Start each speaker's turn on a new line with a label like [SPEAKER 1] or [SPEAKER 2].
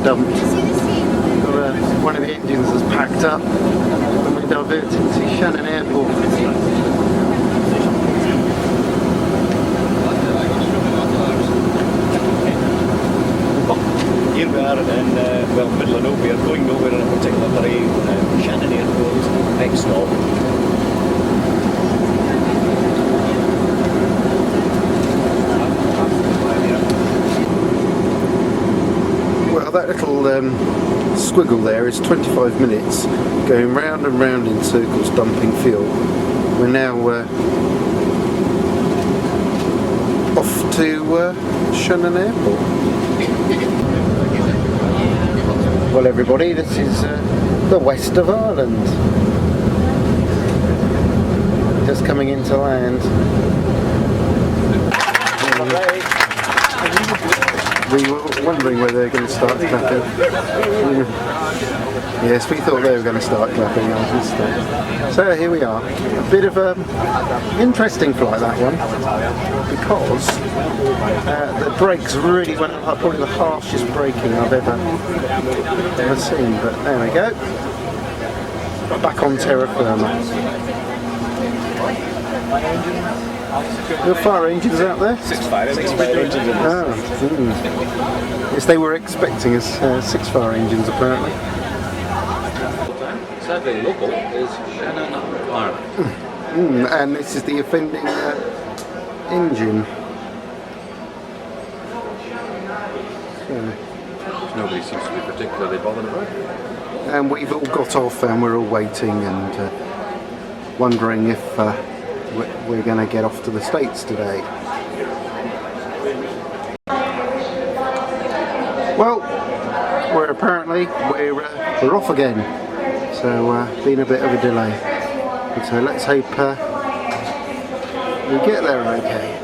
[SPEAKER 1] dumped. One of the engines has packed up and we're diverted to Shannon Airport.
[SPEAKER 2] Here we are in, well, middle of nowhere, going nowhere in a particular hurry, Shannon Airport, next stop.
[SPEAKER 1] Well, that little squiggle there is 25 minutes going round and round in circles dumping fuel. We're now off to Shannon Airport. Well everybody, this is the west of Ireland. Just coming into land. We were wondering whether they were going to start clapping. Yes, we thought they were going to start clapping. So here we are. A bit of an interesting flight, that one, because the brakes really went up, probably the harshest braking I've ever seen. But there we go. Back on terra firma. There are fire engines out there?
[SPEAKER 2] Six fire engines in this.
[SPEAKER 1] Yes, they were expecting us 6 fire engines apparently.
[SPEAKER 3] Sadly local is Shannon Ireland.
[SPEAKER 1] And this is the offending engine.
[SPEAKER 3] Which nobody seems to be particularly bothered about.
[SPEAKER 1] And we've all got off and we're all waiting and wondering if we're going to get off to the States today. Well, we're off again. So been a bit of a delay. So let's hope we get there okay.